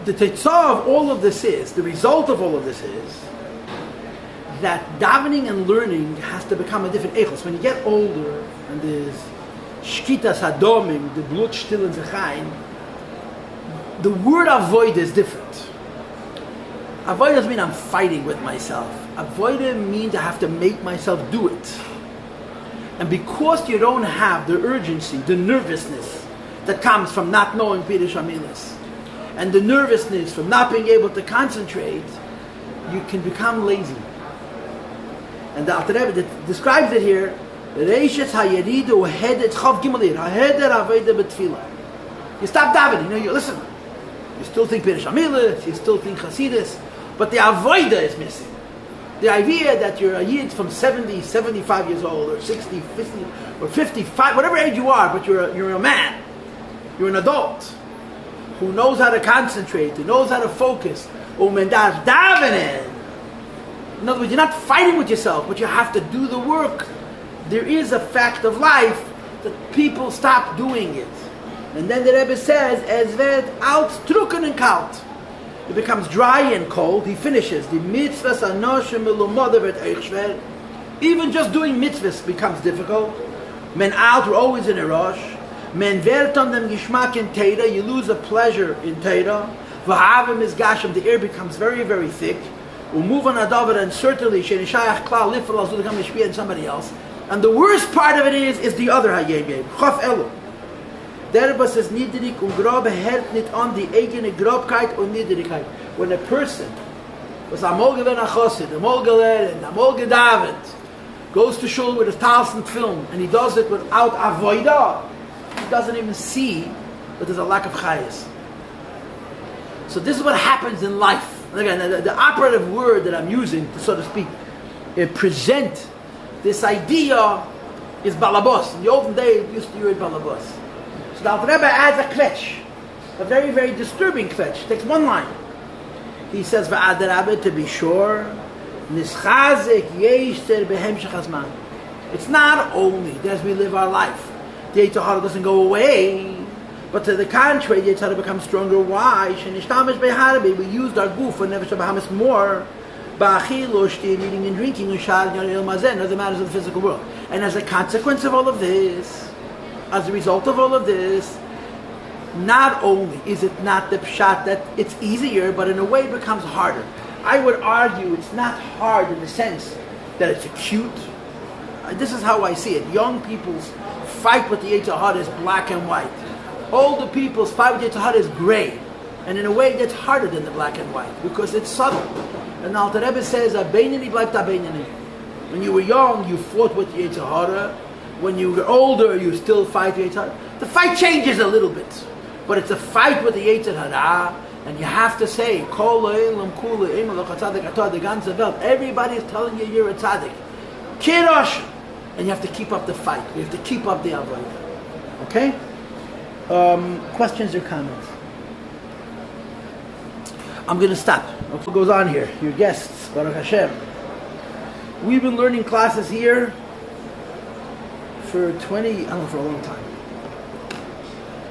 the tetzah of all of this is, the result of all of this is, that davening and learning has to become a different echos. When you get older, and there's shkitas hadomim, the blut shtil and zechayin, the word avoid is different. Avoid doesn't mean I'm fighting with myself. Avoid means I have to make myself do it. And because you don't have the urgency, the nervousness that comes from not knowing Pirush Hamilas, and the nervousness from not being able to concentrate, you can become lazy. And the Alter Rebbe describes it here. You stop davening. You listen. You still think Pirush Hamilas, you still think Chasidus, but the avoida is missing. The idea that you're a yid from 70, 75 years old, or 60, 50, or 55, whatever age you are, but you're a man, you're an adult, who knows how to concentrate, who knows how to focus. Davening. In other words, you're not fighting with yourself, but you have to do the work. There is a fact of life that people stop doing it. And then the Rebbe says, "Es wird alt, trocken and kalt." It becomes dry and cold. He finishes. The mitzvahs anoshim melumada wird euch schwer. Even just doing mitzvahs becomes difficult. Men alt, we're always in a rush. Men wird on dem Geschmack in Teira. You lose a pleasure in Teira. V'havim is gashem. The air becomes very, very thick. Move on adavar, and certainly shenishayach klal lifral azul come mishpia and somebody else. And the worst part of it is the other hayem yem. Chaf elu. Derba says niedrig und grobe hält nicht an die eigene Grobkeit und Niedrigkeit. When a person was amol gewen a chosid, amol gelehrt, amol gedavet, goes to shul with a thousand film, and he does it without avoida, he doesn't even see that there's a lack of chayas. So this is what happens in life. Again, the operative word that I'm using, so to speak, present this idea is balabos. In the olden days, it used to use balabos. So the Alter Rebbe adds a kvetch, a very, very disturbing kvetch. Takes one line. He says, "Va'adarabbe, to be sure, nischazik yeshter behemshech hazman." It's not only that as we live our life, the Yetzer Hara doesn't go away, but to the contrary, the Yetzer Hara becomes stronger. Why? Shenishtamesh beharbe. We used our goof for nefesh habahamis more. Ba'achil, eating and drinking, u'shar yonel mazen, other matters of the physical world. And as a consequence of all of this, as a result of all of this, not only is it not the pshat that it's easier, but in a way it becomes harder. I would argue it's not hard in the sense that it's acute. This is how I see it. Young people's fight with the Yetzer Hara is black and white. Older people's fight with the Yetzer Hara is gray. And in a way that's harder than the black and white, because it's subtle. And the Alter Rebbe says, "Abeinani bleibt abeinani." When you were young, you fought with the Yetzer Hara. When you were older, you still fight with the Yetzer Hara. The fight changes a little bit, but it's a fight with the Yetzer Hara, and you have to say, everybody is telling you you're a tzaddik. Kirosh! And you have to keep up the fight. You have to keep up the avodah. Okay? Questions or comments? I'm going to stop. What goes on here? Your guests, Baruch Hashem. We've been learning classes here for for a long time.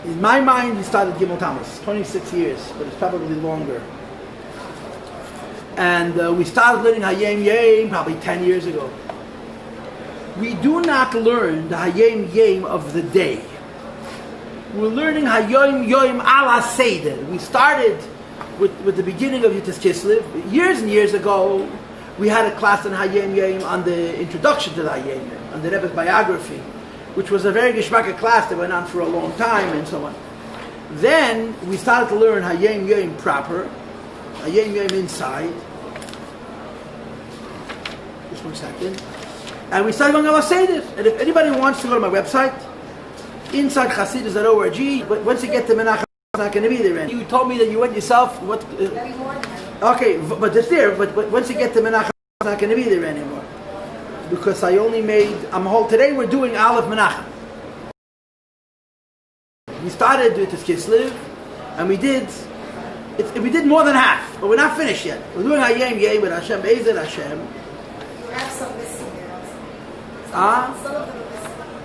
In my mind, we started Gimel Tammuz, 26 years, but it's probably longer. And we started learning Hayem Yem probably 10 years ago. We do not learn the Hayem Yem of the day. We're learning Hayem Yem ala Seder. We started with the beginning of Yitzchak Kislev. Years and years ago, we had a class on Hayem Yem on the introduction to the Hayem Yem, on the Rebbe's biography, which was a very geschmacke class that went on for a long time and so on. Then we started to learn Hayem Yem proper, Hayem Yem inside. Just 1 second. And we started going on Seder. And if anybody wants to go to my website, inside Chasidus.org, but once you get to Menachem, it's not going to be there anymore. You told me that you went yourself. What? Okay, but it's there. But once you get to Menachem, it's not going to be there anymore. Because I only made, today we're doing Aleph Menachem. We started with this Kislev, and we did more than half, but we're not finished yet. We're doing Hayem Yem with Hashem, Be'ezer Hashem. We have some missing there.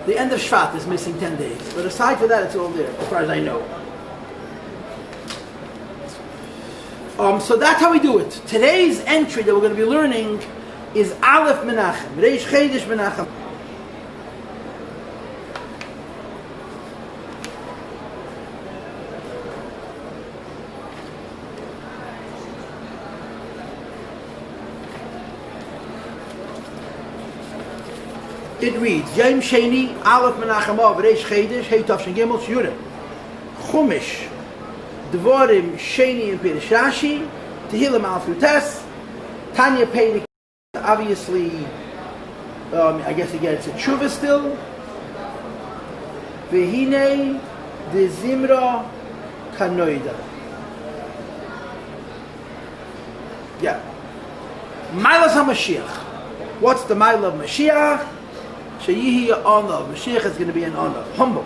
The end of Shvat is missing 10 days, but aside from that, it's all there, as far as I know. So that's how we do it. Today's entry that we're going to be learning is Aleph Menachem, Reish Chedesh Menachem. It reads, Yom Sheni, Aleph Menachem Av, Reish Chedesh, Hey Tavshin Gimel, Shiurim. Chumash, Dvorim, Sheni, and Perish Rashi, Tehillim Al Tes, Tanya Perek, obviously, I guess again it's a tshuva still. Vehine, de Zimra, Kanoida. Yeah. Milas HaMashiach. What's the mile of Mashiach? Sheyihi Onav. Mashiach is going to be an Onav. Humble.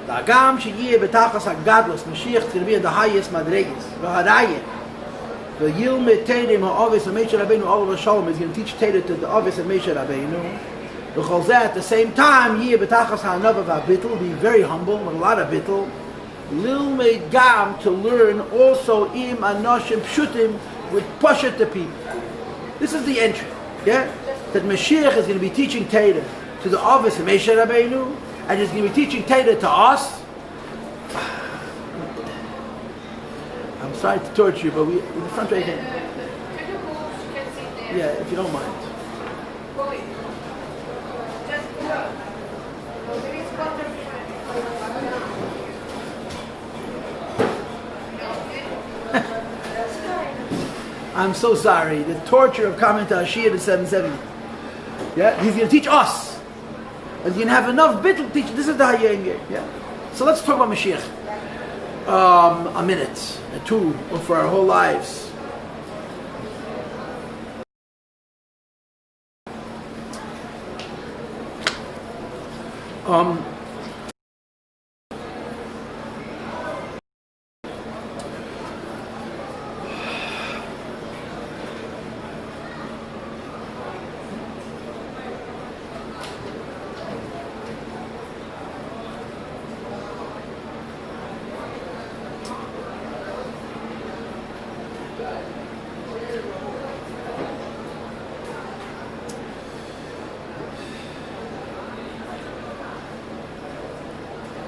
Dagam Sheyihi Betachas HaGadlus. Mashiach is going to be in the highest Madregis. V'harayim. The Yilmid Teirim HaOvis and Meisha Rabbeinu Olav Shalom is going to teach Teirim to the Ovis and Meisha Rabbeinu. The Cholzeh at the same time, Yeh Betachas HaNavav HaBittel, be very humble, with a lot of Bittel. Lilmid Gam, to learn also Im Anoshim Pshutim, with Pashat the people. This is the entry, yeah? That Mashiach is going to be teaching Teirim to the Ovis and Meisha Rabbeinu, and he's going to be teaching Teirim to us. I'm sorry to torture you, but we in the front right here. Yeah, if you don't mind. I'm so sorry. The torture of coming to Ashia to 770. Yeah, he's going to teach us. And he's going to have enough bit to teach. This is the Hayeng. Yeah. So let's talk about Mashiach. A minute, two, or for our whole lives.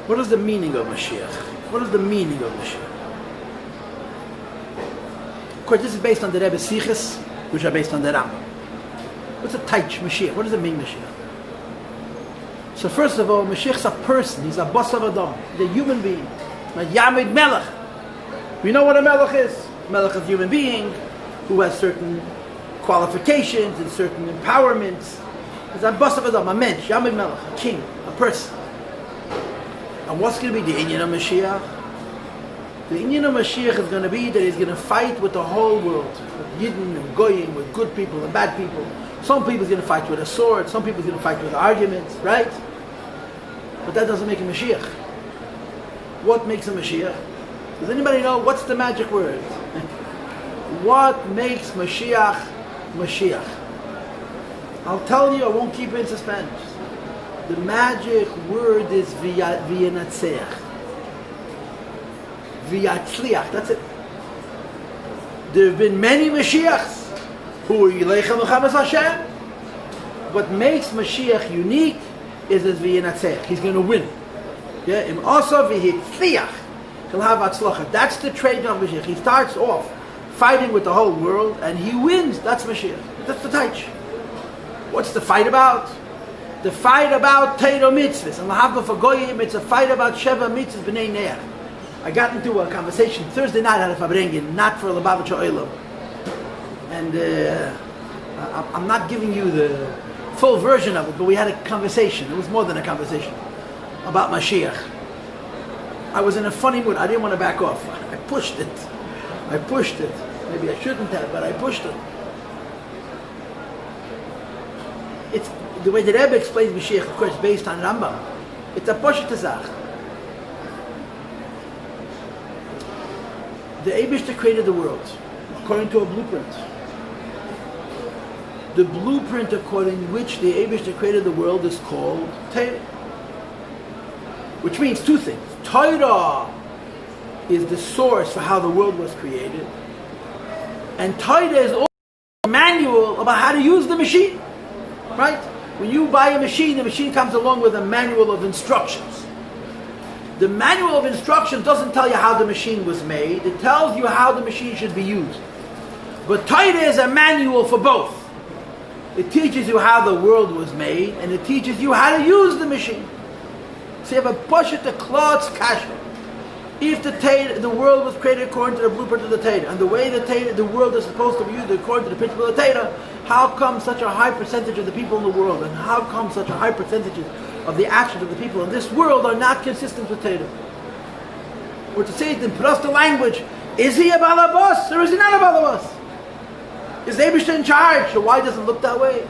What is the meaning of Mashiach? What is the meaning of Mashiach? Of course, this is based on the Rebbe Sichos, which are based on the Rambam. What's a taich, Mashiach? What does it mean, Mashiach? So first of all, Mashiach is a person. He's a boss of Adam. He's a human being. Like Yamid Melech. We know what a Melech is. Melech is a human being who has certain qualifications and certain empowerments. He's a boss of Adam, a mensch, Yamid Melech, a king, a person. And what's going to be the Inyan of Mashiach? The Inyan of Mashiach is going to be that he's going to fight with the whole world. With Yidden and Goyim, with good people and bad people. Some people he's going to fight with a sword, some people he's going to fight with arguments, right? But that doesn't make him Mashiach. What makes him Mashiach? Does anybody know what's the magic word? What makes Mashiach Mashiach? I'll tell you, I won't keep it in suspense. The magic word is v'yanatzeach. V'yatzliach, that's it. There have been many Mashiachs who are Yilechem L'chamas Hashem. What makes Mashiach unique is his v'yanatzeach. He's going to win. Yeah, im also v'hitzliach. He'll have atzlacha. That's the trade of Mashiach. He starts off fighting with the whole world and he wins. That's Mashiach. That's the taich. What's the fight about? The fight about Teiro mitzvahs. And lahavda for goyim, it's a fight about Sheva mitzvahs b'nei neach. I got into a conversation Thursday night at a Fabrengen, not for Lubavitch Oilam. And I'm not giving you the full version of it, but we had a conversation. It was more than a conversation about Mashiach. I was in a funny mood. I didn't want to back off. I pushed it. Maybe I shouldn't have, but I pushed it. It's the way the Rebbe explains Mashiach, of course, based on Rambam. It's a poshet zach. The Eibishter created the world according to a blueprint. The blueprint according which the Eibishter created the world is called Torah, which means two things. Torah is the source for how the world was created, And Torah is also a manual about how to use the machine. Right? When you buy a machine, the machine comes along with a manual of instructions. The manual of instructions doesn't tell you how the machine was made. It tells you how the machine should be used. But Torah is a manual for both. It teaches you how the world was made, and it teaches you how to use the machine. So you have a push at the clothes kasha. If the world was created according to the blueprint of the Torah, and the way the world is supposed to be used according to the principle of the Torah, how come such a high percentage of the people in the world, and how come such a high percentage of the actions of the people in this world are not consistent with Torah? Or to say it in prosta language, is he a balabas or is he not a balabas? Is Eibishter in charge? So why does it look that way?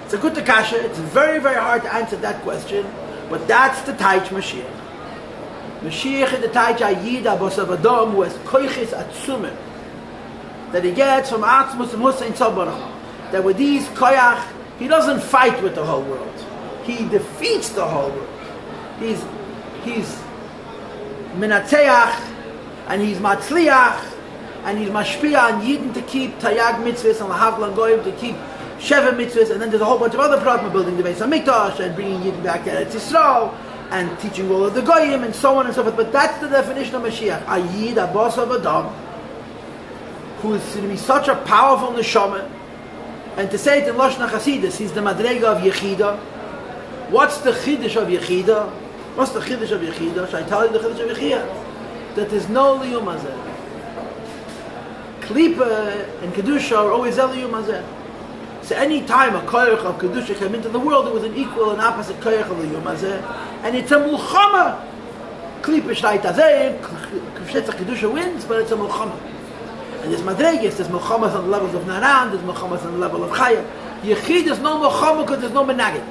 It's a good kasha. It's very, very hard to answer that question, but that's the Taich Mashiach. Mashiach is the Taich Ayid Abbas of Adam who has koiches atzumim that he gets from Atzmus and Hussein Tzabbarach. That with these koyach, he doesn't fight with the whole world. He defeats the whole world. He's menatzeach, and he's matzliach, and he's mashpia on Yidden to keep Tayag Mitzvahs and Lahav Langoyim to keep Sheva Mitzvahs, and then there's a whole bunch of other problems, building the Beis HaMikdash and bringing Yidden back to Eretz Yisrael and teaching all of the Goyim and so on and so forth. But that's the definition of Mashiach. A Yid, a boss of Adam, who is to be such a powerful neshama, and to say it in Lashon HaChasidus, he's the Madrega of Yechida. What's the Chiddush of Yechida? What's the Chiddush of Yechida? Should I tell you the Chiddush of Yechida? That there's no Liyum Hazeh. Klipa and Kedusha are always Liyum Hazeh. So any time a koyach of Kedusha came into the world, it was an equal and opposite koyach of Liyum Hazeh. And it's a Mulchama. Klipa Shlait Hazeh, Kedusha wins, but it's a Mulchama. And there's Madregas, there's Mulchamas on the levels of Naran, there's Mulchamas on the level of Chaya. Yechid is no Mulchama because there's no Menagid.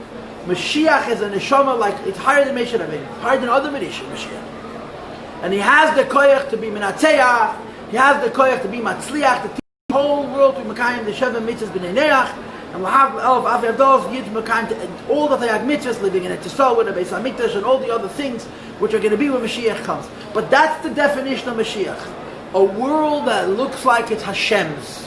Mashiach is a neshama like, it's higher than Meshach Rabbeinu, higher than other Medishim, Mashiach. And he has the koyach to be Menatzeach, he has the koyach to be Matzliach, to teach the whole world to be Mekayim, the Sheva Mitzvahs B'nei Neach, and Lahav Elf Avi Avdos, Yid Mekayim, all the Tayag Mitzvahs, living in Eretz Yisrael with the Beis HaMikdash, and all the other things which are going to be when Mashiach comes. But that's the definition of Mashiach. A world that looks like it's Hashem's.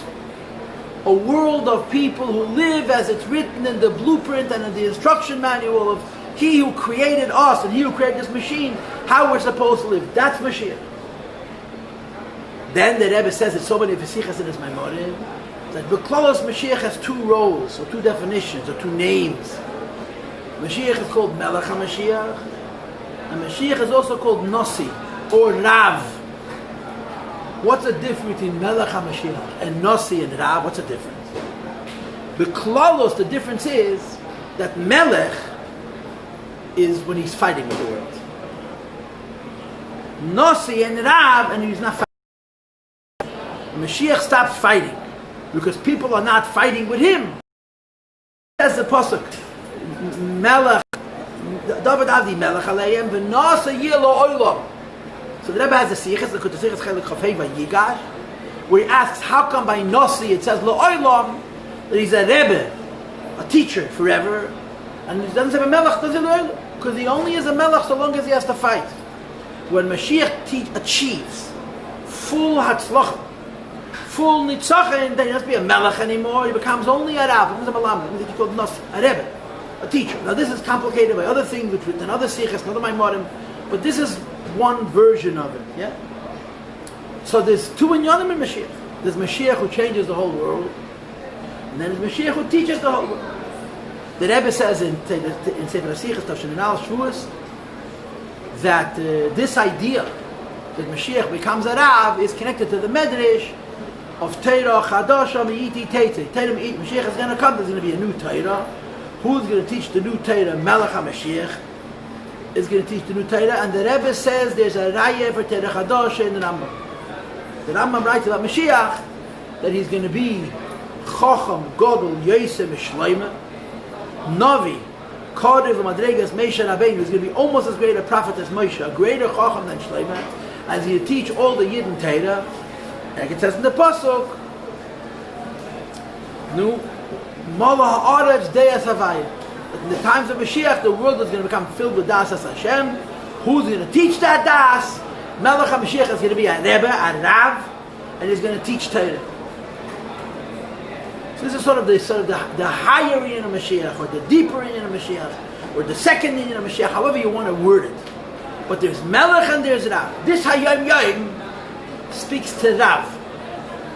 A world of people who live as it's written in the blueprint and in the instruction manual of He who created us and He who created this machine, how we're supposed to live. That's Mashiach. Then the Rebbe says it so many Vesichas in his Maimorim that B'Klolos Mashiach has two roles, or two definitions, or two names. Mashiach is called Melech HaMashiach, and Mashiach is also called Nasi, or Rav. What's the difference between Melech HaMashiach and Nasi and Rav? What's the difference? B'Klalos, the difference is that Melech is when he's fighting with the world. Nasi and Rav, and he's not fighting. Mashiach stops fighting because people are not fighting with him. That's the pasuk. Melech, David Avdi Melech Aleim, v'Nasa Yilo Olam. So the Rebbe has a sichas, the Sichas Chelik Chafei Vayigash, where he asks, how come by Nasi it says Lo Olam, that he's a Rebbe, a teacher forever, and he doesn't say a Melech, does it Lo Olam? Because he only is a Melech so long as he has to fight. When Mashiach achieves full Hatzlach, full Nitzachah, then he doesn't be a Melech anymore, he becomes only a Rav, he becomes a Malam, he's called Nasi, a Rebbe, a teacher. Now this is complicated by other things, which written in other sichas, another Maimorim, but this is one version of it, yeah? So there's two inyanim in Mashiach. There's Mashiach who changes the whole world, and then there's Mashiach who teaches the whole world. The Rebbe says in Sefer HaSichas, Tavshin Al Shavuos, that this idea that Mashiach becomes a Rav is connected to the Medrash of Torah Chadasha Me'iti Teitze. Mashiach is going to come, there's going to be a new Torah. Who's going to teach the new Torah? Melech HaMashiach is going to teach the new Torah, and the Rebbe says there's a Raya for Torah Chadasha in the Rambam. The Rambam writes about Mashiach that he's going to be Chacham, Godel, Yosem, Shloime, Navi, Karev, Madregas, Moshe Rabbeinu. He's going to be almost as great a prophet as Moshe, a greater Chacham than Shloime, as he teach all the Yidden Torah. Like it says in the Pasuk, Nu, Mala Ha'aretz De'as Havayah. In the times of Mashiach, the world is going to become filled with Das as Hashem. Who's going to teach that Das? Melech HaMashiach is going to be a Rebbe, a Rav, and he's going to teach Torah. So this is sort of the higher Inyan of Mashiach, or the deeper Inyan of Mashiach, or the second Inyan of Mashiach, however you want to word it. But there's Melech and there's Rav. This Hayom Yom speaks to Rav.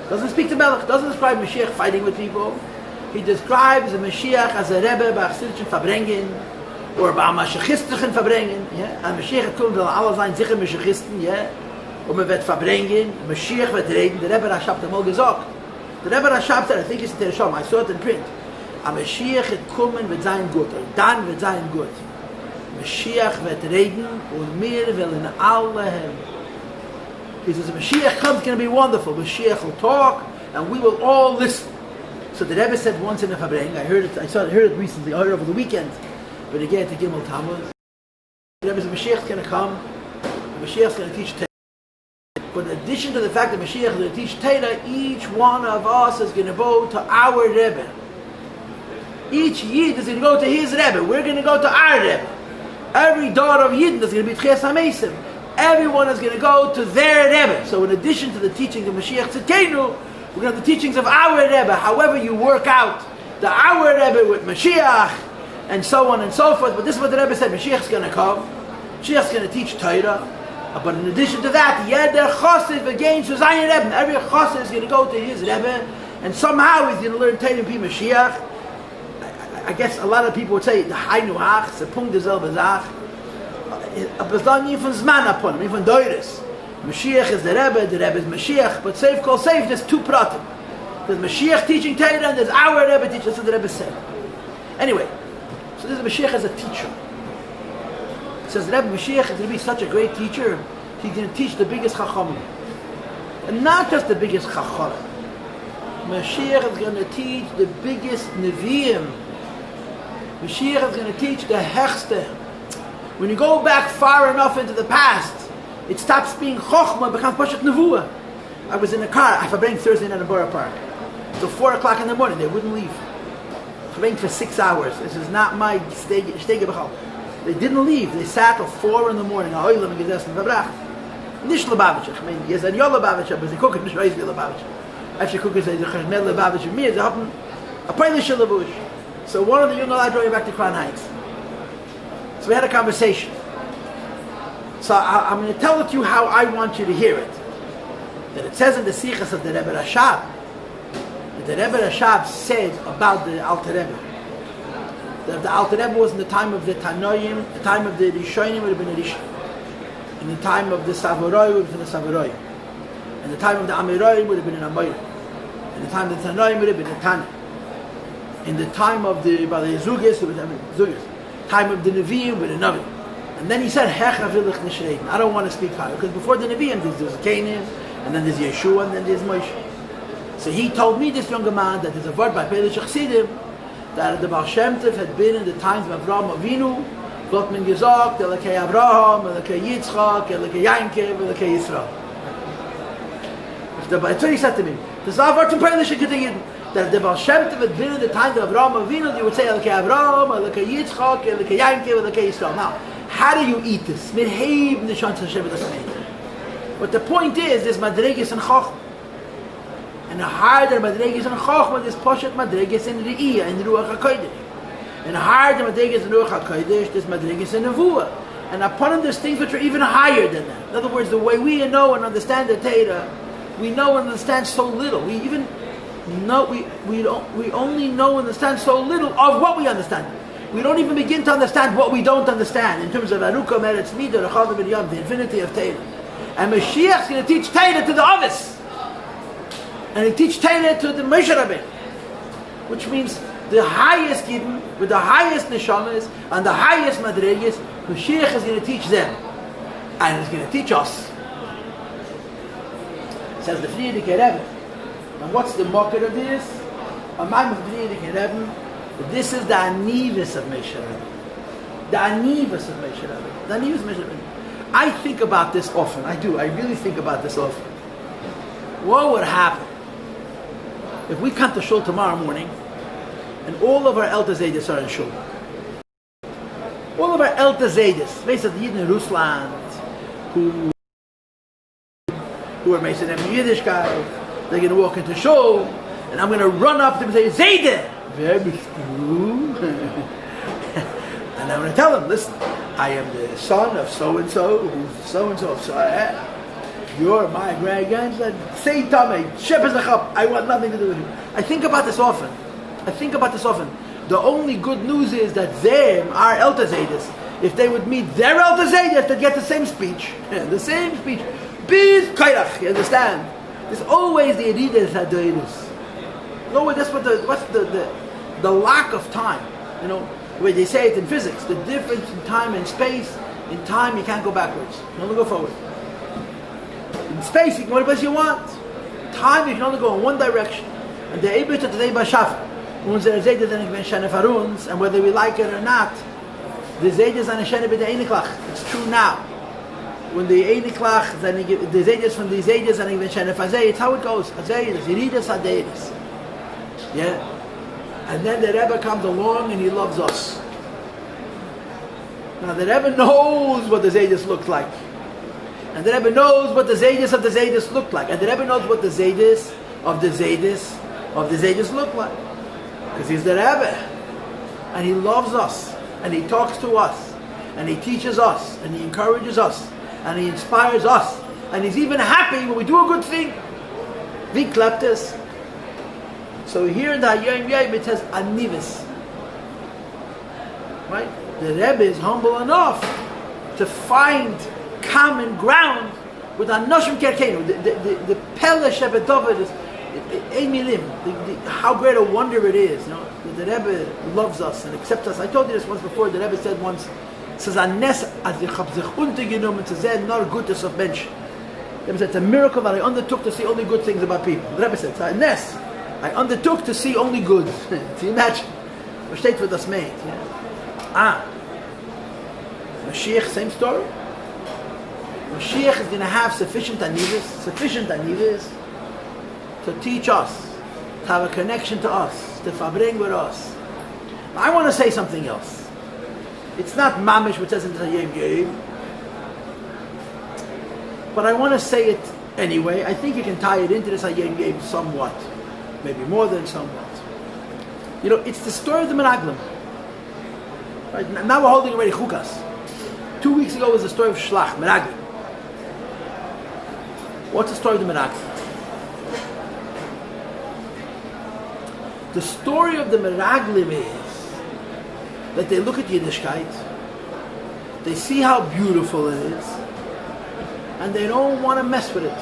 Doesn't speak to Melech, doesn't describe Mashiach fighting with people. He describes the Mashiach as a Rebbe bei Chassidischen Verbringen, or bei Mashiachistischen Verbringen. Ein Mashiach kommt, will alle sein sicher Mashiachisten, und man wird verbringen, Mashiach wird reden. Der Rebbe Rashab hat mal gesagt. Der Rebbe Rashab said, I think it's in Teresham, I saw it in print. A Mashiach wird kommen, wird sein gut, und dann wird sein gut. Mashiach wird reden, und wir wollen alle haben. He says, Mashiach comes, it's going to be wonderful. Mashiach will talk, and we will all listen. So the Rebbe said once in a Fabring, I heard it recently, I heard it over the weekend, but again to Gimel Tammuz. The Rebbe said, Mashiach's going to come, Mashiach's going to teach Torah. But in addition to the fact that Mashiach is going to teach Torah, each one of us is going to go to our Rebbe. Each Yid is going to go to his Rebbe. We're going to go to our Rebbe. Every daughter of Yidden is going to be Tchias HaMesim. Everyone is going to go to their Rebbe. So in addition to the teaching of Mashiach Tzidkenu, we're going to have the teachings of our Rebbe. However you work out the our Rebbe with Mashiach, and so on and so forth. But this is what the Rebbe said, Mashiach's going to come. Mashiach's going to teach Torah. But in addition to that, Yeder Chassid against Zayin Rebbe. Every Chassid is going to go to his Rebbe, and somehow he's going to learn Torah and be Mashiach. I guess a lot of people would say, the Hainu Hach, the Punkt Zel Bezach. Aber es dann nie von Zman upon, nie von Deures. Mashiach is the Rebbe is Mashiach, but safe call safe, there's two pratim. There's Mashiach teaching Torah, and there's our Rebbe teaching, that's what the Rebbe said. Anyway, so this is Mashiach as a teacher. It says the Rebbe Mashiach is going to be such a great teacher, he's going to teach the biggest Chachamim. And not just the biggest Chachamim. Mashiach is going to teach the biggest Nevi'im. Mashiach is going to teach the Hechster. When you go back far enough into the past, it stops being Chochmah, it becomes Pashat Nevuah. I was in a car, I verbring Thursday night in Borough Park. Till 4 o'clock in the morning, they wouldn't leave. Verbring for 6 hours. This is not my Stege Bechal. They didn't leave. They sat till 4 in the morning. Ahoylam and Gedessen Verbracht. Nish Lubavitch. I mean, yes, and Yol Lubavitch, but they cook it, Nish Reis Lubavitch. Actually, cook it, they Cheshmel Lubavitch and me, they happen a Polish Labush. So one of the young lads drove back to Crown Heights. So we had a conversation. So I'm going to tell it to you how I want you to hear it. That it says in the Sichas of the Rebbe Rashab, that the Rebbe Rashab said about the Alter Rebbe, that the Alter Rebbe was in the time of the Tanoim, the time of the Rishonim would have been a Rishon. In the time of the Savoroi would have been a Savoroi. In the time of the Amiroi would have been an Amoir. In the time of the Tanoim would have been a Tana. In the time of the Balei Zugis would have been Zugis. Time of the Nevi'im with a Navi. And then he said, I don't want to speak higher. Because before the Nevi'im, there's Canaan, and then there's Yeshua, and then there's Moshe. So he told me, this younger man, that there's a word by Pelish Chassidim, that the Baal Shem Tov had been in the times of Avraham Avinu, Gott man gesagt, Elokei Avraham, Elokei Yitzchak, Elokei Yankev, Elokei Yisrael. That's what he said to me. There's a word from Pelish Chassidim, that the Baal Shem Tov had been in the times of Avraham Avinu, you would say Elokei Avraham, Elokei Yitzchak, Elokei Yankev, Elokei Yisrael. Now, how do you eat this? But the point is, there's Madreges and Chochmah. And the harder Madreges and Chochmah, there's Poshet Madreges and Re'iyah and Ruach HaKodesh. And the harder Madreges and Ruach HaKodesh, there's Madreges and Nevuah. And upon them, there's things which are even higher than that. In other words, the way we know and understand the Torah, we know and understand so little. We even know, we only know and understand so little of what we understand. We don't even begin to understand what we don't understand in terms of Aruka, Meretz, Midah, Rechav, and Yom, the infinity of Torah. And Mashiach is going to teach Torah to the Avis. And he teach Torah to the Moshe Rabbeinu. Which means the highest Yidden, with the highest Neshamas, and the highest Madregas, Mashiach is going to teach them. And he's going to teach us. Says the Friedrich Rebbe. And what's the market of this? A man of Friedrich Rebbe. This is the Anivus of Moshe Rabbeinu. The Anivus of Moshe Rabbeinu. The Anivus of Moshe Rabbeinu. I think about this often. I do. I really think about this often. What would happen if we come to shul tomorrow morning and all of our Elter Zaydas are in shul? All of our Elter Zaydas, basically the Yidden in Rusland, who are Mason and Yiddishkeit, they're going to walk into shul, And I'm going to run up to him and say, Zayde! And I'm going to tell him, listen, I am the son of so-and-so, who's so-and-so. So you're my great-grandson. Say Tomei, Shepes Achap, I want nothing to do with you. I think about this often. The only good news is that them, our Elta Zaydis, if they would meet their Elta Zaydis, they'd get the same speech. The same speech. Biz Kairach, you understand? There's always the Edidas Hadoidus. Always, that's what's the lack of time. You know, where they say it in physics, the difference in time and space. In time, you can't go backwards. You can only go forward. In space, you can go any place you want. Time, you can only go in one direction. And the Eibit of today by Shaf, and whether we like it or not, the Zaydas and Shana b'the Einiklach. It's true now. When the Einiklach, the Zaydas from the Zaydas and even Shana Fazay, it's how it goes. Azaydas, Yeridas, Adaydas. Yeah? And then the Rebbe comes along and he loves us. Now the Rebbe knows what the Zaydas look like. And the Rebbe knows what the Zaydas of the Zaydas look like. And the Rebbe knows what the Zaydas of the Zaydas look like. Because he's the Rebbe. And he loves us. And he talks to us. And he teaches us. And he encourages us. And he inspires us. And he's even happy when we do a good thing. Vi kleptes. So here in the Hayom Yom it says Anivis. Right? The Rebbe is humble enough to find common ground with Anoshim Kerkenu. The Pele Shebet David is how great a wonder it is. You know, the Rebbe loves us and accepts us. I told you this once before. The Rebbe said once, says Anes as ich hab sich untergenommen zu sehen nur Gutes of Mensch. The Rebbe said it's a miracle that I undertook to see only good things about people. The Rebbe said, Anes, I undertook to see only good. Can you imagine? Versteht für das meint. Mashiach, same story. Mashiach is going to have sufficient anivas to teach us, to have a connection to us, to fabring with us. I want to say something else. It's not mamish, which says in the Hayom Yom, but I want to say it anyway. I think you can tie it into this Hayom Yom somewhat, maybe more than somewhat. You know, it's the story of the Meraglim. Right? Now we're holding already Chukas. 2 weeks ago was the story of Shlach, Meraglim. What's the story of the Meraglim? The story of the Meraglim is that they look at Yiddishkeit, they see how beautiful it is, and they don't want to mess with it.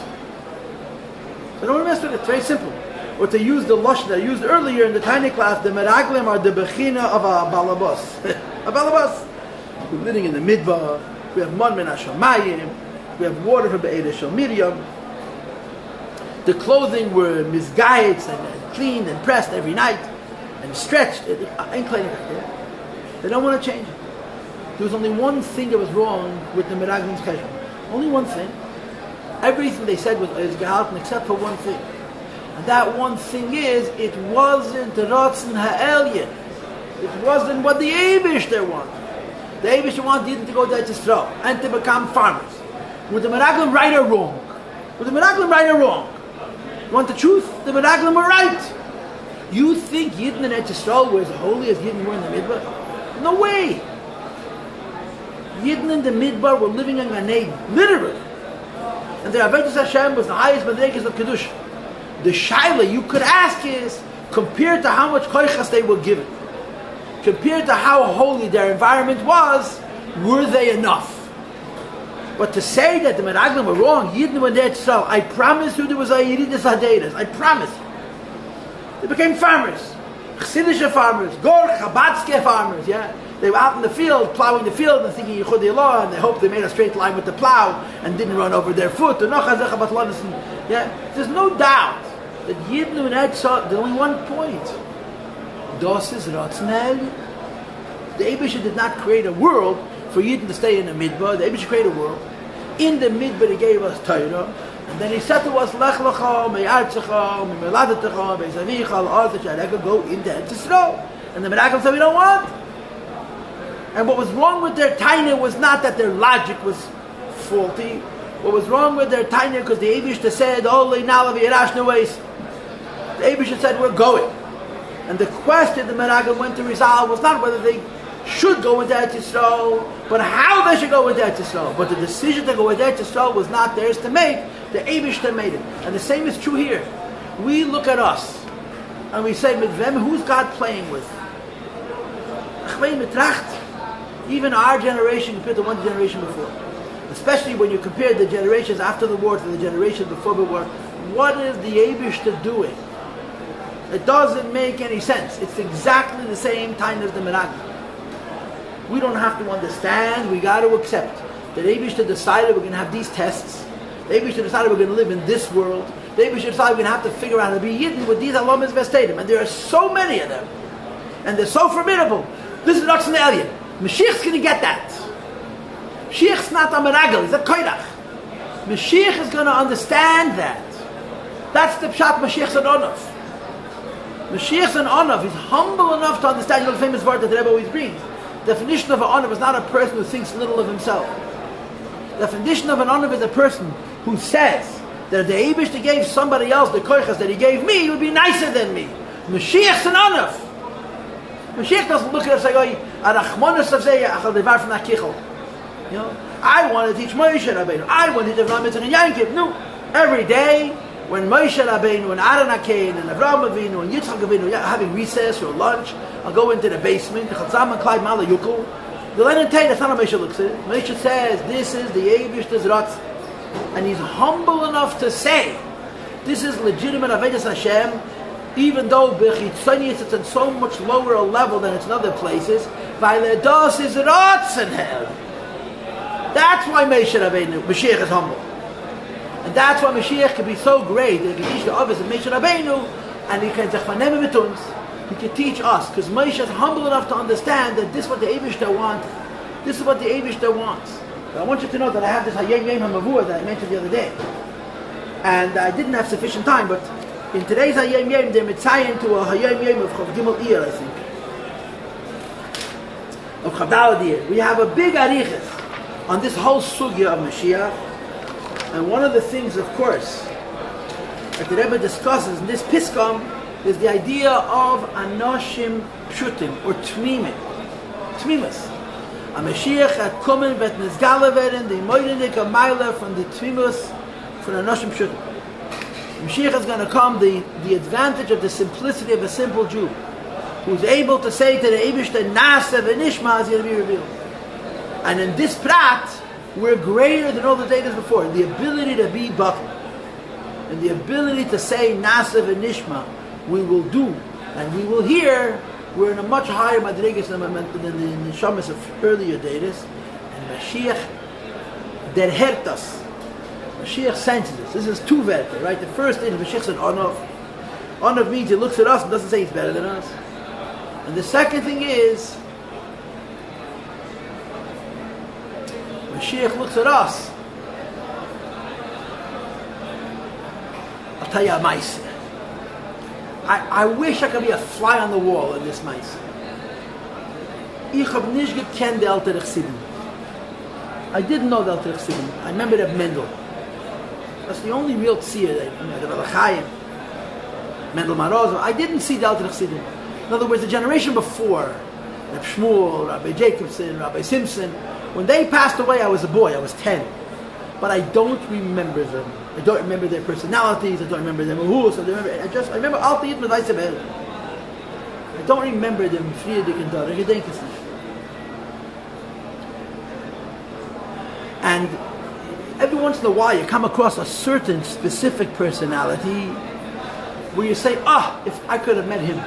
They don't want to mess with it. It's very simple. Or to use the lashon that I used earlier in the tiny class, the Meraglim are the bechina of a balabas. A balabas. We're living in the midbar. We have man min hashamayim. We have water from Be'er Shel Miriam. The clothing were misguided and cleaned and pressed every night and stretched. They don't want to change it. There was only one thing that was wrong with the Meraglim's cheshbon. Only one thing. Everything they said was gehalten except for one thing. And that one thing is, it wasn't the Ratzon Ha'elyon. It wasn't what the Eibishter wanted. The Eibishter wanted Yidden to go to Yisrael and to become farmers. Were the Meraglim right or wrong? Were the Meraglim right or wrong? You want the truth? The Meraglim were right. You think Yidden in Yisrael were as holy as Yidden were in the Midbar? No way. Yidden in the Midbar were living in Gan Eden, literally. And the Avodas Hashem was the highest Madrigas of Kedusha. The shaila you could ask is, compared to how much koichas they were given, compared to how holy their environment was, were they enough? But to say that the Meraglim were wrong, Yidden were there to sell, I promise you there was a Yeridas Hadeidas. I promise you. They became farmers. Chassidish farmers, Gor Chabadske farmers, yeah? They were out in the field, plowing the field and thinking Yichud Elah, and they hoped they made a straight line with the plow and didn't run over their foot. Yeah? There's no doubt that Yidden and Etzah, there's only one point. Das is Ratzon Ha'elyon. The Eibishter did not create a world for Yidden to stay in the Midbar. The Eibishter created a world. In the Midbar he gave us Torah, and then he said to us, Lech lecha, me'artzecha, me'meladetecha, me'zavicha, al'artzecha, she'areka, go into Etzisro. And the Meraglim said, we don't want. And what was wrong with their taina was not that their logic was faulty. What was wrong with their taina because the Eibishter said, Olei nalav yirash neweis. The Eibishter said, we're going. And the question the Meraglim went to resolve was not whether they should go into Eretz Yisrael, but how they should go into Eretz Yisrael. But the decision to go into Eretz Yisrael was not theirs to make. The Eibishter made it. And the same is true here. We look at us and we say, who's God playing with? Even our generation compared to one generation before. Especially when you compare the generations after the war to the generation before the war. What is the Eibishter doing? It doesn't make any sense. It's exactly the same time as the Meraglim. We don't have to understand. We got to accept that Eibishter decided we're going to have these tests. The Eibishter decided we're going to live in this world. The Eibishter decided we're going to have to figure out how to be Yidden with these Alomas Vestadim. And there are so many of them. And they're so formidable. This is not an alien. Mashiach's going to get that. Mashiach's not a Meragel. He's a Koirach. Mashiach is going to understand that. That's the Pshat Mashiach's an Onav. Mashiach's an Onav. He's humble enough to understand. You know the famous word that the Rebbe always brings. The definition of an Onav is not a person who thinks little of himself. The definition of an Onav is a person who says that if the Eibishter gave somebody else the koichas that he gave me, he would be nicer than me. Mashiach's an Onav. Mashiach doesn't look at us like, you know, I want to teach Moshe Rabbeinu. I want to teach Avraham, Yitzchak, and Yaakov. No. Every day, when Moshe Rabbeinu and Aaron HaKohen and Avraham Avinu and Yitzchak Avinu are having recess or lunch, I'll go into the basement, the Chatzam and Clyde Mala Yukul. The Lenin Tay, that's not how Moshe looks at it. Moshe says, this is the Eibishter's Ratz. And he's humble enough to say, this is legitimate Avodas Hashem, even though Bechitzonius it's on so much lower a level than it's in other places. Vailedos is Ratz in hell. That's why Moshe Rabbeinu, Mashiach is humble. And that's why Mashiach can be so great that he can teach the others of Moshe Rabbeinu, and he can zechvanem betuns. He can teach us, because Moshe is humble enough to understand that this is what the Eibishter wants. This is what the Eibishter wants. But I want you to know that I have this Hayom Yom HaMavur that I mentioned the other day. And I didn't have sufficient time, but in today's Hayom Yom, they're mitzayin to a Hayom Yom of Chav Gimel Iyar, I think. Of Chav Daled Iyar. We have a big arichas on this whole sugya of Mashiach. And one of the things, of course, that the Rebbe discusses in this Piskam is the idea of Anoshim Pshutim, or Tmimim. Tmimus. A Mashiach had kommen vet nizgale werden, the moidenik a mile from the Tmimus, from Anoshim Pshutim. Mashiach is going to come, the advantage of the simplicity of a simple Jew, who's able to say to the Eibishter, Nasa v'nishma, is going to be revealed. And in this prat, we're greater than all the days before. The ability to be batal, and the ability to say Nasa v'nishma, we will do, and we will hear. We're in a much higher madrigas than the neshamas of earlier days. And Mashiach, that hurt us. Mashiach senses this. This is two verses, right? The first thing, Mashiach's an Onav. Onav means he looks at us and doesn't say he's better than us. And the second thing is, Mashiach looks at us. I'll tell you a mice. I wish I could be a fly on the wall in this mice. Ich hab nicht gekannt the Alter Chassidim. I didn't know the Alter Chassidim. I remember Reb Mendel. That's the only real tzir that I know. Reb Chaim, Mendel Marozov. I didn't see the Alter Chassidim. In other words, the generation before, Reb Shmuel, Rabbi Jacobson, Rabbi Simpson, when they passed away, I was a boy. I was 10. But I don't remember them. I don't remember their personalities. I don't remember their mahus. I remember all the Yidden Weissabel. I don't remember them. And every once in a while, you come across a certain specific personality where you say, if I could have met him.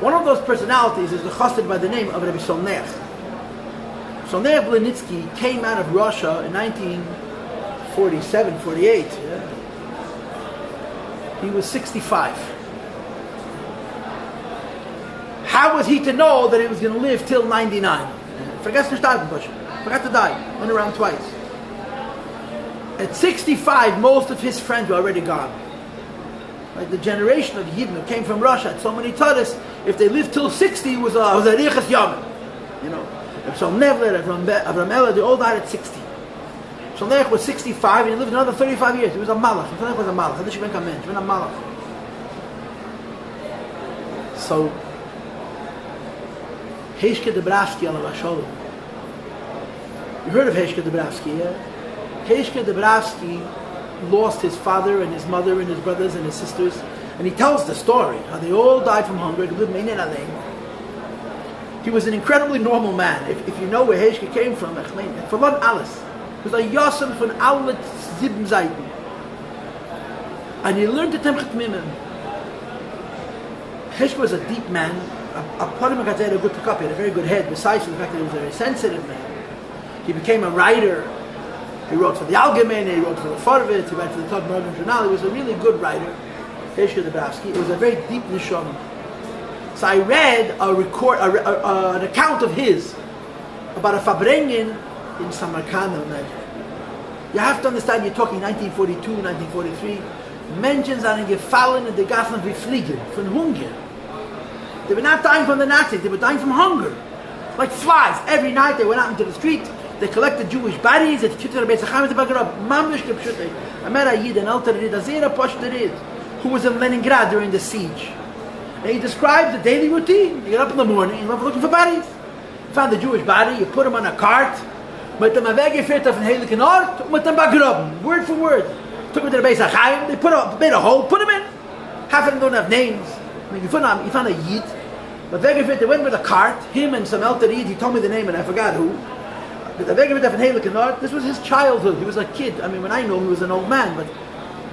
One of those personalities is the chassid by the name of Rabbi Solnech. Solnech Blinitsky came out of Russia in 1947, 48. Yeah. He was 65. How was he to know that he was going to live till 99? Forgot to die. Went around twice. At 65, most of his friends were already gone. Like the generation of Yidden who came from Russia had so many Tadas, if they lived till 60, was a Riechas Yamin. You know. So Nevler, Avram Ella, they all died at 60. Shalnech was 65 and he lived another 35 years. He was a malach. Shalnech was a malach. He was a malach. So, Heshke Debravsky, alav hasholem. You heard of Heshke Debravsky, yeah? Heshke Debravsky lost his father and his mother and his brothers and his sisters, and he tells the story how they all died from hunger. He was an incredibly normal man. If you know where Heshke came from, Verlon alles. He was a Yosem von alle sieben Seiten. And he learned the Temchet Mimim. Heshke was a deep man. A good copy, had a very good head, besides the fact that he was a very sensitive man. He became a writer. He wrote for the Algemeine, he wrote for the Farvit, he wrote for the Todd Morgan Journal. He was a really good writer, Heshke Debravsky. It was a very deep neshama. So I read an account of his about a Fabrengen in Samarkand. You have to understand, you're talking 1942, 1943. Menschen sind gefallen in the Gassen wie Fliegen, von Hunger. They were not dying from the Nazis, they were dying from hunger. Like flies. Every night they went out into the street, they collected Jewish bodies, they took to the base of Chaim to bag it up. Mamlish Kipshutei. I met a Yid, an elder Yid, a Zera Poshter Yid, who was in Leningrad during the siege. And he described the daily routine. You get up in the morning, you went looking for bodies. You found the Jewish body, you put him on a cart, met them weggeführt auf den heiligen Ort, met them begraben, word for word. Took him to the base of Chaim, they made a hole, put him in. Half of them don't have names. I mean, you found a Yid. But they went with a cart, him and some elder Yid, he told me the name and I forgot who. But this was his childhood, he was a kid. I mean, when I knew him, he was an old man, but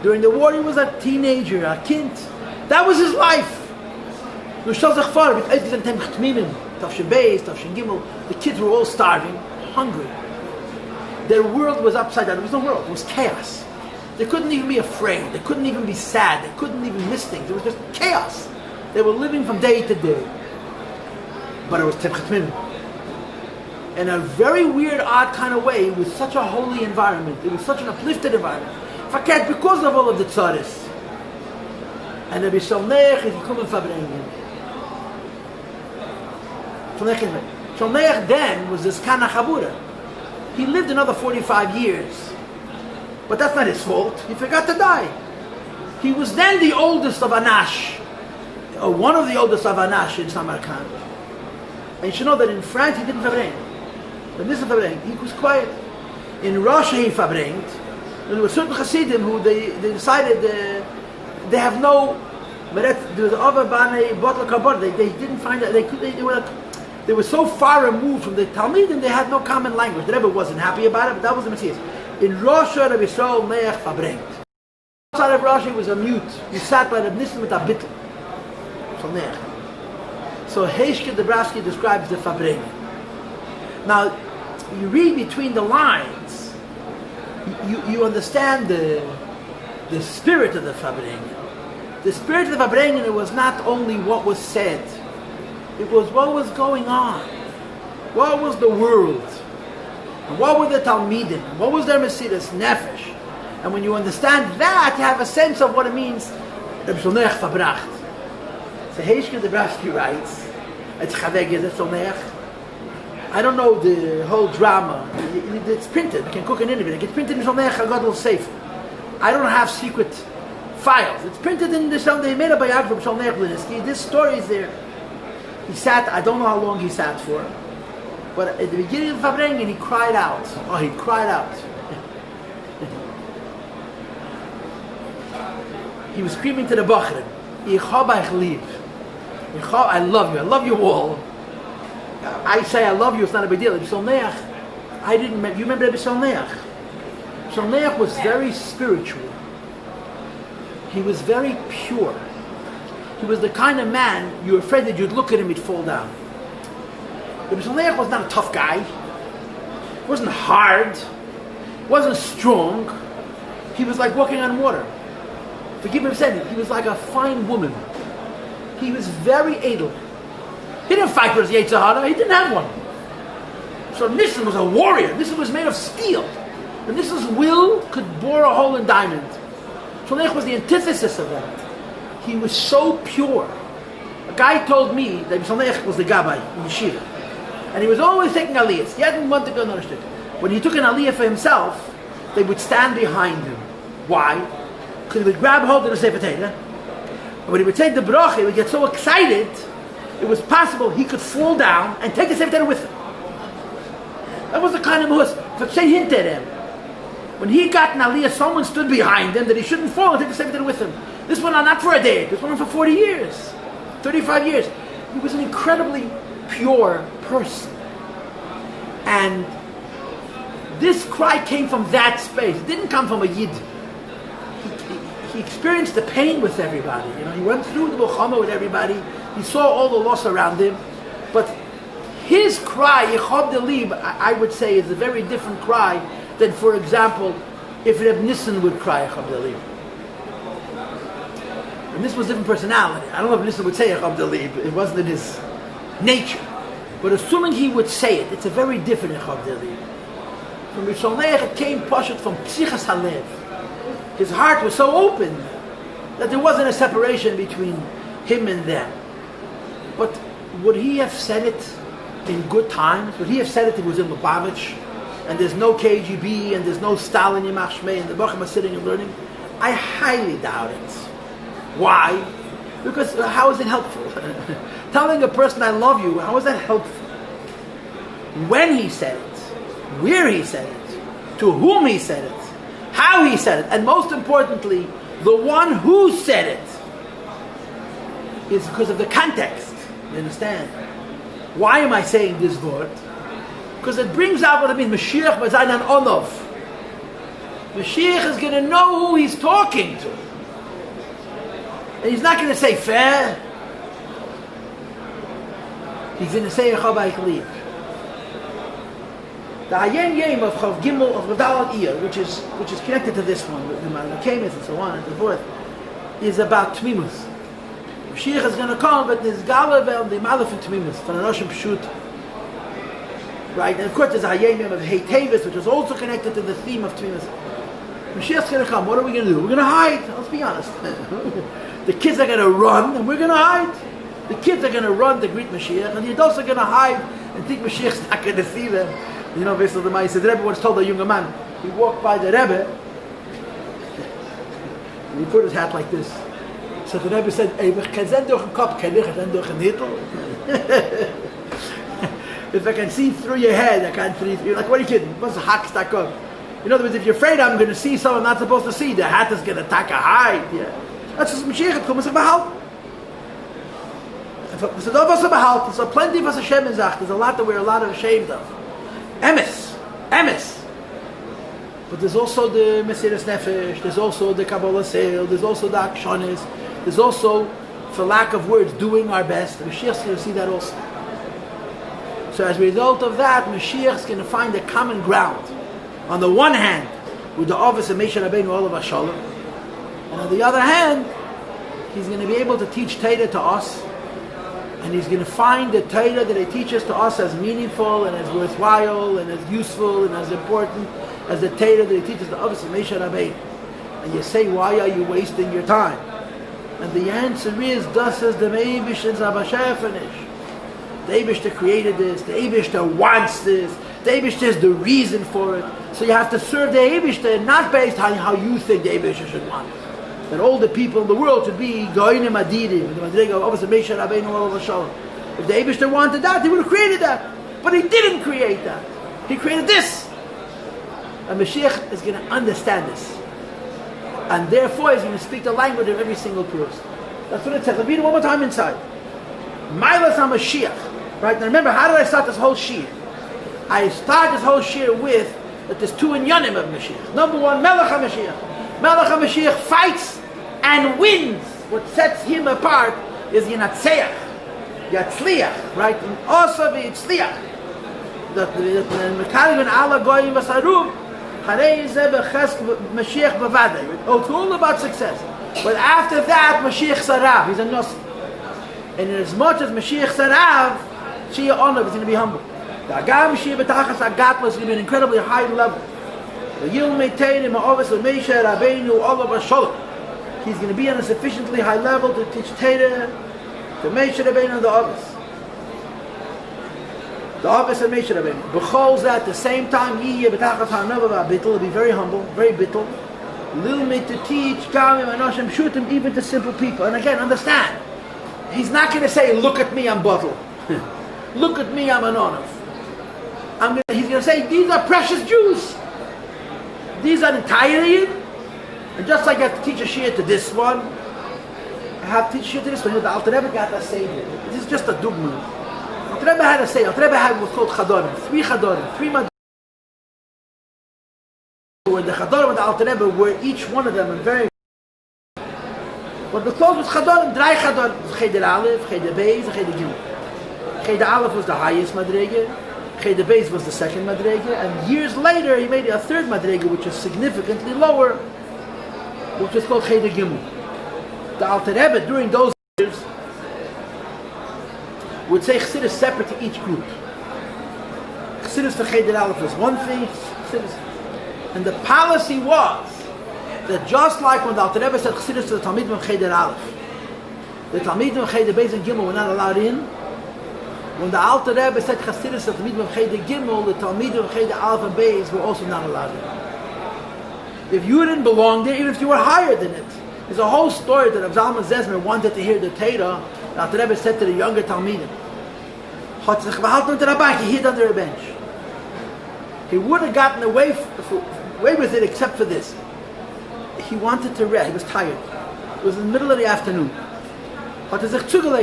during the war he was a teenager, a kid. That was his life. The kids were all starving, hungry. Their world was upside down. There was no world, it was chaos. They couldn't even be afraid, they couldn't even be sad, they couldn't even miss things. It was just chaos. They were living from day to day. But it was Temchet Mimim. In a very weird, odd kind of way, it was such a holy environment. It was such an uplifted environment. Fakat, because of all of the tzaris. And Rabbi Shalnech is gekommen verbringen. Shalnech then was this Kana Chabura. He lived another 45 years. But that's not his fault. He forgot to die. He was then the oldest of Anash. Or one of the oldest of Anash in Samarkand. And you should know that in France he didn't verbring. When this is verbring, he was quiet. In Russia he verbringt. There were certain Hasidim who they decided they have no. They didn't find that they were so far removed from the Talmud and they had no common language. The Rebbe wasn't happy about it, but that was the Messiah. In Russia, Rabbi Yisrael Meach verbringt. Outside of Russia, he was a mute. He sat by the Nissim with a bittel. So Heshke Debravsky describes the Fabrengen. Now, you read between the lines, you understand the spirit of the Fabrengen. The spirit of the Fabrengen, it was not only what was said, it was what was going on. What was the world? And what were the Talmidim? What was their Mesiras Nefesh? And when you understand that, you have a sense of what it means. Reb Shalnech verbracht. So Heshke Debravsky writes, I don't know the whole drama. It's printed. You can cook an interview. It gets printed in Shalnech Hagadol Sefer. I don't have secret files. It's printed in the Shalnech. They made a biography of Shalnech Blinisky. This story is there. He sat, I don't know how long he sat for, but at the beginning of Fabrengen, he cried out. Oh, he cried out. He was screaming to the Bachrim, Ich hab euch lieb. I love you all. I say I love you, it's not a big deal. Shalnech, you remember Rabbi Shalnech? Shalnech was very spiritual. He was very pure. He was the kind of man, you were afraid that you'd look at him, he'd fall down. Rabbi Shalnech was not a tough guy. He wasn't hard. He wasn't strong. He was like walking on water. Forgive me for saying it, he was like a fine woman. He was very edel. He didn't fight for his Yetzer Hara, he didn't have one. So Nissan was a warrior. Nissan was made of steel. And Nissan's will could bore a hole in diamond. Shalnech was the antithesis of that. He was so pure. A guy told me that Shalnech was the Gabbai in Yeshiva. And he was always taking aliyahs. He hadn't wanted to go another shtick. When he took an aliyah for himself, they would stand behind him. Why? Because he would grab hold of the Sefer Torah, and when he would take the bracha, he would get so excited, it was possible he could fall down and take the Sefer Torah with him. That was the kind of mus. Hinter him. When he got an aliyah, someone stood behind him that he shouldn't fall and take the Sefer Torah with him. This went on not for a day, this went on for 40 years, 35 years. He was an incredibly pure person. And this cry came from that space. It didn't come from a yid. He experienced the pain with everybody. He went through the Muhammad with everybody. He saw all the loss around him. But his cry, Yechob Delib, I would say, is a very different cry than, for example, if Reb Nissen would cry Yechob Delib. And this was a different personality. I don't know if Nissen would say Yechob Delib. It wasn't in his nature. But assuming he would say it, it's a very different Yechob Delib. From Rishon Leich, it came Pashut from Psichas Halev. His heart was so open that there wasn't a separation between him and them. But would he have said it in good times? Would he have said it if he was in Lubavitch and there's no KGB and there's no Stalin Yimach Shmei and the Bochum are sitting and learning? I highly doubt it. Why? Because how is it helpful? Telling a person I love you, how is that helpful? When he said it, where he said it, to whom he said it, how he said it, and most importantly, the one who said it, is because of the context. You understand? Why am I saying this word? Because it brings out what I mean. Mashiach b'zayin an onov. Mashiach is going to know who he's talking to. And he's not going to say fair. He's going to say Yechob Delib. The Hayen Yem of Chav Gimel of Medalad Iyah, which is connected to this one, with the Malakamis and so on and so forth, is about Tmimus. Mashiach is going to come, but there's Galavel, the Malaf and Tmimus, from Anoshim Pshut. Right? And of course there's a Hayen Yem of Heitevis, which is also connected to the theme of Tmimus. Mashiach's going to come. What are we going to do? We're going to hide. Let's be honest. The kids are going to run, and we're going to hide. The kids are going to run to greet Mashiach, and the adults are going to hide and think Mashiach's not going to see them. Basically, the Ma'aseh, the Rebbe once told a younger man, he walked by the Rebbe, and he put his hat like this. So the Rebbe said, if I can see through your head, I can't see through. Like, what are you kidding? What's a hack stack up? In other words, if you're afraid I'm going to see someone I'm not supposed to see, the hat is going to attack a hide. Yeah. That's just Mashiach kommt sich behalten. So plenty of us Hashem in Zach. There's a lot that we're a lot ashamed of. Emes. But there's also the Mesiras Nefesh, there's also the Kabbalah Sale, there's also the Akshonis, there's also, for lack of words, doing our best. Mashiach's going to see that also. So as a result of that, Mashiach's going to find a common ground. On the one hand, with the office of Moshe Rabbeinu Olav Shalom, and on the other hand, he's going to be able to teach Torah to us, and he's going to find the Torah that he teaches to us as meaningful and as worthwhile and as useful and as important as the Torah that he teaches to us, Moshe Rabbeinu. And you say, why are you wasting your time? And the answer is, das is the Eibishter Zabashefanish. The Eibishter created this, the Eibishter wants this, the Eibishter is the reason for it. So you have to serve the Eibishter, not based on how you think the Eibishter should want it. That all the people in the world should be Goinim Adirim, the Madrega of Moshe Rabbeinu Olav Shalom. If the Eibishter wanted that, he would have created that. But he didn't create that. He created this. And Mashiach is going to understand this. And therefore he's going to speak the language of every single person. That's what it says. Let's read it one more time inside. Mailas HaMashiach. Right? Now remember, how did I start this whole shir? I start this whole shir with that there's two inyanim of Mashiach. Number one, Melech HaMashiach. Melech HaMashiach fights and wins. What sets him apart is Yinatzeach, Yatzliach, right? And also Yitzliach. That Mekalim and Allah Goyim Vasarum, Harei Zeh B'Chesk Mashiach B'Vadei. It's all about success. But after that, Mashiach Sarav, he's a Nossi. And as much as Mashiach Sarav, Shia Onav is going to be humble. The Agam Shia B'Tachas Agatla is going to be an incredibly high level. The Yil Meiteinim Ha'ovis Moshe Rabbeinu Olav Shalom. He's going to be on a sufficiently high level to teach Torah to Moshe Rabbeinu and the Ovis. The office of Moshe Rabbeinu. B'chol zeh, at the same time, yiyeh b'tachas ha'nava v'abittel, will be very humble, very bittel. Lilmid, to teach, gamim, anoshim, shutim, even to simple people. And again, understand, he's not going to say, look at me, I'm bottle. Look at me, I'm an onav. He's going to say, these are precious Jews. These are entire Yid. And just like I have to teach a shir to this one, I have to teach a shir to this one. The Alter Rebbe got a savior. This is just a dugma. Alter Rebbe had a savior. Alter Rebbe had what's called chadorim. 3 madrigas. Where the chadorim and the Alter Rebbe were each one of them and very. But the close was chadorim, 3 chadorim. Cheder Aleph, Cheder Beis, and Cheder Gimel. Cheder Aleph was the highest madriga. Cheder Beis was the second madriga. And years later he made a 3rd madriga, which is significantly lower, which was called Cheder Gimel. The Alter Rebbe during those years would say Chassidus separate to each group. Chassidus for Cheder Aleph was one thing, Chassidus. And the policy was that just like when the Alter Rebbe said Chassidus to the Talmidim of Cheder Aleph, the Talmidim of Cheder Beis and Gimel were not allowed in. When the Alter Rebbe said Chassidus to the Talmidim of Cheder Gimel, the Talmidim of Cheder Aleph and Beis were also not allowed in. If you didn't belong there, even if you were higher than it. There's a whole story that Rav Zalman Zezmer wanted to hear the Torah. The Alter Rebbe said to the younger Talmidim, he hid under a bench. He would have gotten away with it except for this. He wanted to rest. He was tired. It was in the middle of the afternoon.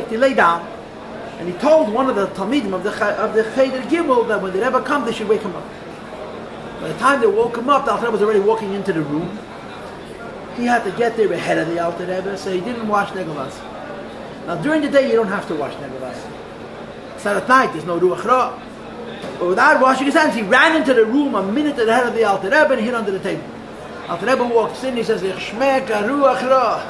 He lay down and he told one of the Talmidim of the Cheder Gimel that when the Rebbe comes, they should wake him up. By the time they woke him up, the Alter Rebbe was already walking into the room. He had to get there ahead of the Alter Rebbe, so he didn't wash Negelas. Now during the day you don't have to wash Negelas. It's not at night, there's no Ruach Ra. But without washing his hands, he ran into the room a minute ahead of the Alter Rebbe and hid under the table. Alter Rebbe walks in, he says, Ich shmek a Ruach Ra.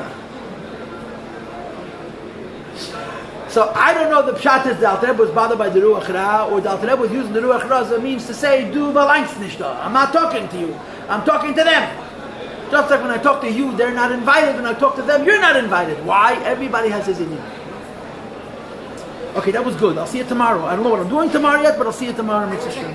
So I don't know the pshat is the Alter Rebbe was bothered by the Ruach Ra, or the Alter Rebbe was using the Ruach Ra as a means to say, du belangst nicht da. I'm not talking to you. I'm talking to them. Just like when I talk to you, they're not invited. When I talk to them, you're not invited. Why? Everybody has his opinion. Okay, that was good. I'll see you tomorrow. I don't know what I'm doing tomorrow yet, but I'll see you tomorrow.